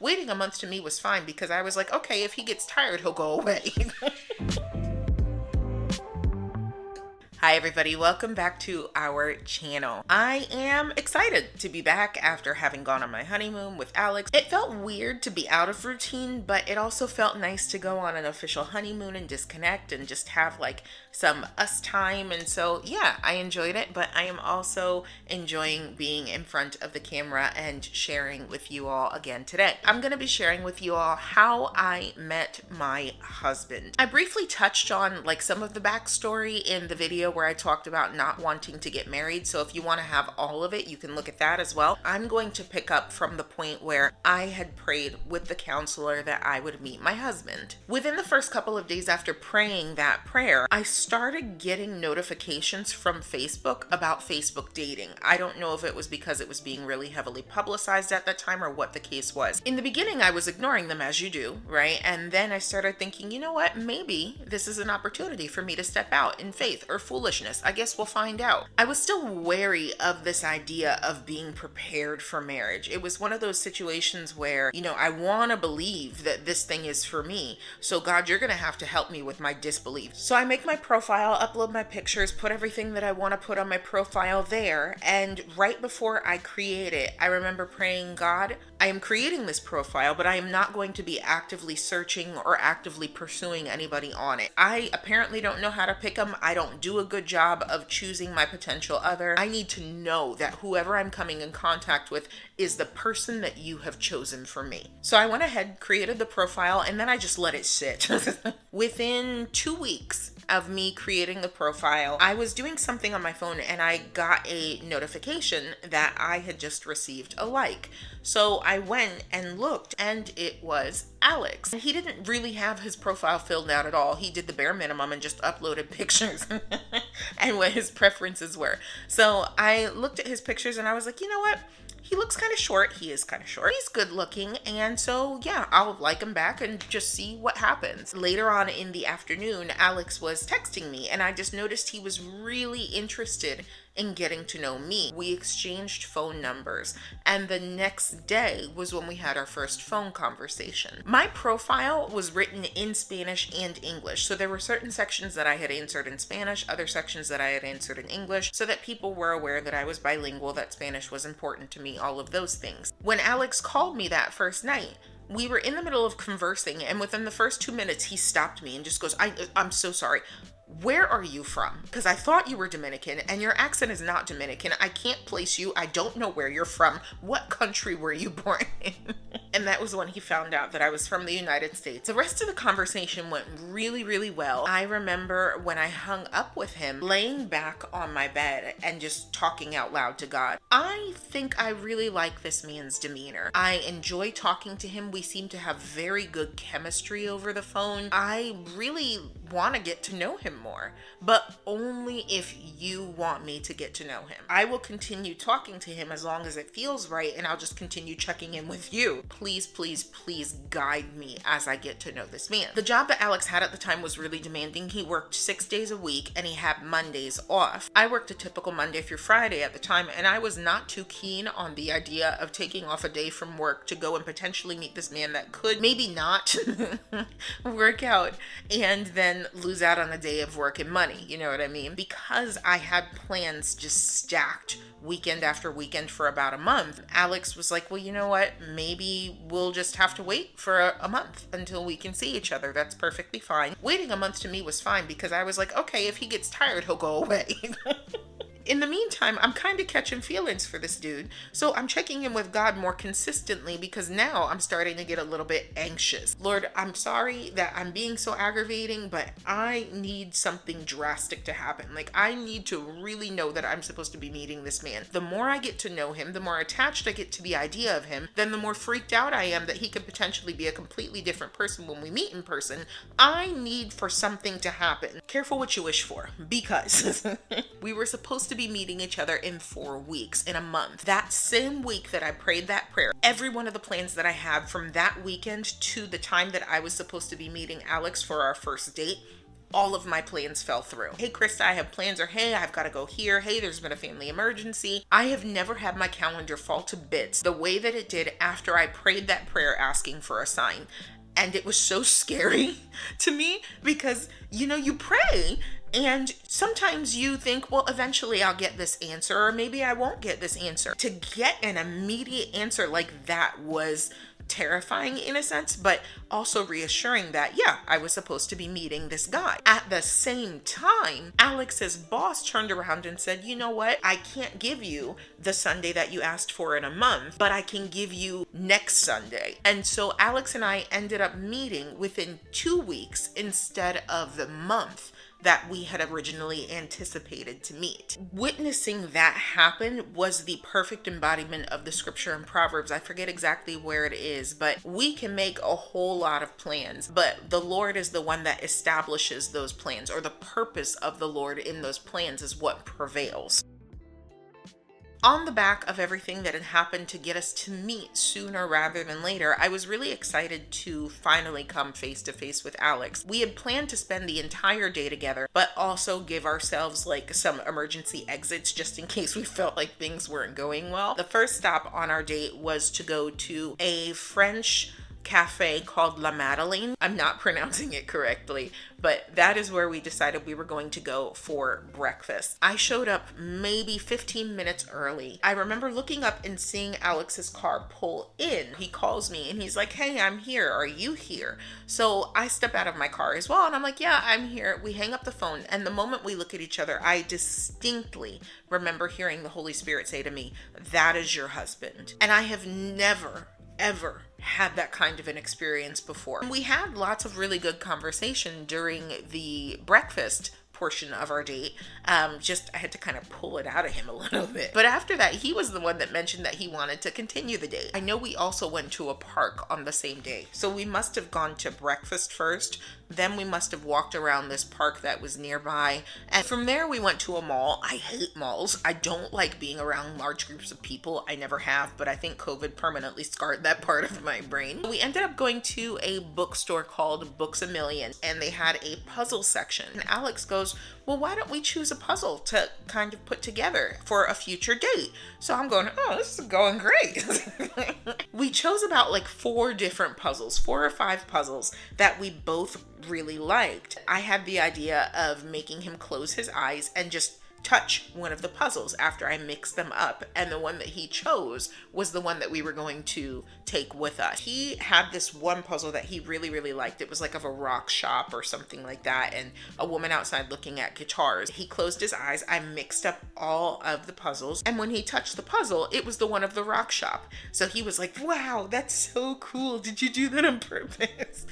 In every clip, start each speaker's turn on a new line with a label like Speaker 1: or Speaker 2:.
Speaker 1: Waiting a month to me was fine because I was like, okay, if he gets tired, he'll go away. Hi everybody, welcome back to our channel. I am excited to be back after having gone on my honeymoon with Alex. It felt weird to be out of routine, but it also felt nice to go on an official honeymoon and disconnect and just have like some us time. And so yeah, I enjoyed it, but I am also enjoying being in front of the camera and sharing with you all again today. I'm going to be sharing with you all how I met my husband. I briefly touched on like some of the backstory in the video where I talked about not wanting to get married. So if you want to have all of it, you can look at that as well. I'm going to pick up from the point where I had prayed with the counselor that I would meet my husband. Within the first couple of days after praying that prayer, I started getting notifications from Facebook about Facebook dating. I don't know if it was because it was being really heavily publicized at that time or what the case was. In the beginning, I was ignoring them as you do, right? And then I started thinking, you know what? Maybe this is an opportunity for me to step out in faith or foolishness. I guess we'll find out. I was still wary of this idea of being prepared for marriage. It was one of those situations where, you know, I want to believe that this thing is for me. So God, you're going to have to help me with my disbelief. So I make my profile, upload my pictures, put everything that I want to put on my profile there. And right before I create it, I remember praying, God, I am creating this profile, but I am not going to be actively searching or actively pursuing anybody on it. I apparently don't know how to pick them. I don't do a good job of choosing my potential other. I need to know that whoever I'm coming in contact with is the person that you have chosen for me. So I went ahead, created the profile, and then I just let it sit. Within 2 weeks of me creating the profile, I was doing something on my phone and I got a notification that I had just received a like. So I went and looked and it was Alex. And he didn't really have his profile filled out at all. He did the bare minimum and just uploaded pictures and what his preferences were. So I looked at his pictures and I was like, you know what? He looks kind of short. He is kind of short. He's good looking. And so, yeah, I'll like him back and just see what happens. Later on in the afternoon, Alex was texting me and I just noticed he was really interested in getting to know me. We exchanged phone numbers and the next day was when we had our first phone conversation. My profile was written in Spanish and English. So there were certain sections that I had answered in Spanish, other sections that I had answered in English, so that people were aware that I was bilingual, that Spanish was important to me, all of those things. When Alex called me that first night, we were in the middle of conversing and within the first 2 minutes, he stopped me and just goes, I'm so sorry. Where are you from? Because I thought you were Dominican and your accent is not Dominican. I can't place you. I don't know where you're from. What country were you born in? And that was when he found out that I was from the United States. The rest of the conversation went really, really well. I remember when I hung up with him, laying back on my bed and just talking out loud to God. I think I really like this man's demeanor. I enjoy talking to him. We seem to have very good chemistry over the phone. I really want to get to know him more, but only if you want me to get to know him. I will continue talking to him as long as it feels right, and I'll just continue checking in with you. Please, please, please guide me as I get to know this man. The job that Alex had at the time was really demanding. He worked 6 days a week and he had Mondays off. I worked a typical Monday through Friday at the time, and I was not too keen on the idea of taking off a day from work to go and potentially meet this man that could maybe not work out and then lose out on a day of work and money, you know what I mean? Because I had plans just stacked weekend after weekend for about a month, Alex was like, well, you know what? Maybe we'll just have to wait for a month until we can see each other. That's perfectly fine. Waiting a month to me was fine because I was like, okay, if he gets tired, he'll go away. In the meantime, I'm kind of catching feelings for this dude. So I'm checking in with God more consistently because now I'm starting to get a little bit anxious. Lord, I'm sorry that I'm being so aggravating, but I need something drastic to happen. Like, I need to really know that I'm supposed to be meeting this man. The more I get to know him, the more attached I get to the idea of him, then the more freaked out I am that he could potentially be a completely different person when we meet in person. I need for something to happen. Careful what you wish for, because we were supposed to be meeting each other in 4 weeks, in a month. That same week that I prayed that prayer, every one of the plans that I had from that weekend to the time that I was supposed to be meeting Alex for our first date all of my plans fell through. Hey, Krista, I have plans, or hey, I've got to go here. Hey, there's been a family emergency. I have never had my calendar fall to bits the way that it did after I prayed that prayer asking for a sign. And it was so scary to me because, you pray and sometimes you think, well, eventually I'll get this answer, or maybe I won't get this answer. To get an immediate answer like that was terrifying in a sense, but also reassuring that, yeah, I was supposed to be meeting this guy. At the same time, Alex's boss turned around and said, you know what? I can't give you the Sunday that you asked for in a month, but I can give you next Sunday. And so Alex and I ended up meeting within 2 weeks instead of the month that we had originally anticipated to meet. Witnessing that happen was the perfect embodiment of the scripture in Proverbs. I forget exactly where it is, but we can make a whole lot of plans, but the Lord is the one that establishes those plans, or the purpose of the Lord in those plans is what prevails. On the back of everything that had happened to get us to meet sooner rather than later, I was really excited to finally come face to face with Alex. We had planned to spend the entire day together, but also give ourselves like some emergency exits just in case we felt like things weren't going well. The first stop on our date was to go to a French cafe called La Madeleine. I'm not pronouncing it correctly, but that is where we decided we were going to go for breakfast. I showed up maybe 15 minutes early. I remember looking up and seeing Alex's car pull in. He calls me and he's like, hey, I'm here. Are you here? So I step out of my car as well and I'm like, yeah, I'm here. We hang up the phone, and the moment we look at each other, I distinctly remember hearing the Holy Spirit say to me, that is your husband. And I have never ever had that kind of an experience before. We had lots of really good conversation during the breakfast portion of our date. I had to kind of pull it out of him a little bit. But after that, he was the one that mentioned that he wanted to continue the date. I know we also went to a park on the same day. So we must have gone to breakfast first. Then we must have walked around this park that was nearby. And from there, we went to a mall. I hate malls. I don't like being around large groups of people. I never have, but I think COVID permanently scarred that part of my brain. We ended up going to a bookstore called Books A Million, and they had a puzzle section. And Alex goes, well, why don't we choose a puzzle to kind of put together for a future date? So I'm going, oh, this is going great. We chose about like 4 different puzzles, 4 or 5 puzzles that we both really liked. I had the idea of making him close his eyes and just touch one of the puzzles after I mixed them up, and the one that he chose was the one that we were going to take with us. He had this one puzzle that he really liked. It was like of a rock shop or something like that, and a woman outside looking at guitars. He closed his eyes, I mixed up all of the puzzles, and when he touched the puzzle, it was the one of the rock shop. So he was like, wow, that's so cool. Did you do that on purpose?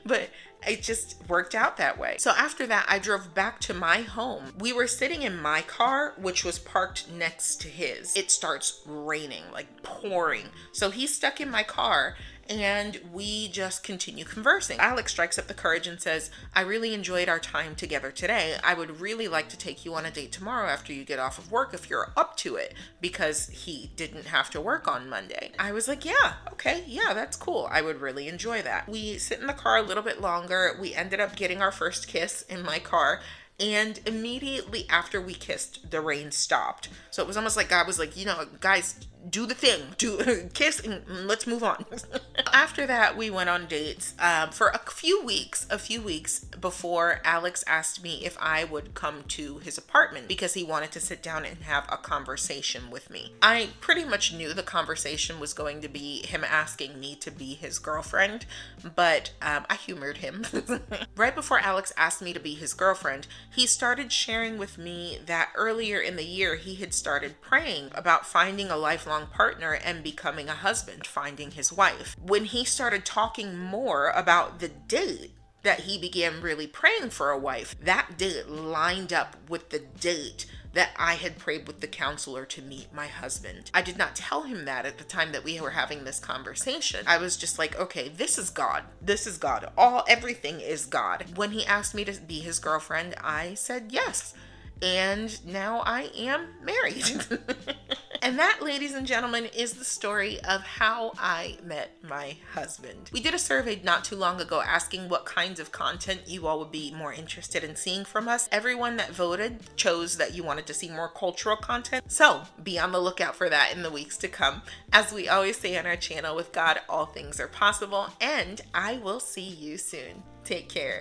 Speaker 1: But it just worked out that way. So after that, I drove back to my home. We were sitting in my car, which was parked next to his. It starts raining, like pouring. So he's stuck in my car and we just continue conversing. Alex strikes up the courage and says, I really enjoyed our time together today. I would really like to take you on a date tomorrow after you get off of work if you're up to it, because he didn't have to work on Monday. I was like, yeah, okay, yeah, that's cool. I would really enjoy that. We sit in the car a little bit longer. We ended up getting our first kiss in my car. And immediately after we kissed, the rain stopped. So it was almost like God was like, guys, do the thing, do kiss and let's move on. After that, we went on dates for a few weeks before Alex asked me if I would come to his apartment because he wanted to sit down and have a conversation with me. I pretty much knew the conversation was going to be him asking me to be his girlfriend, but I humored him. Right before Alex asked me to be his girlfriend, he started sharing with me that earlier in the year he had started praying about finding a lifelong partner and becoming a husband, finding his wife. When he started talking more about the date that he began really praying for a wife, that date lined up with the date that I had prayed with the counselor to meet my husband. I did not tell him that at the time that we were having this conversation. I was just like, okay, this is God. This is God. Everything is God. When he asked me to be his girlfriend, I said yes. And now I am married. And that, ladies and gentlemen, is the story of how I met my husband. We did a survey not too long ago asking what kinds of content you all would be more interested in seeing from us. Everyone that voted chose that you wanted to see more cultural content. So be on the lookout for that in the weeks to come. As we always say on our channel, with God, all things are possible, and I will see you soon. Take care.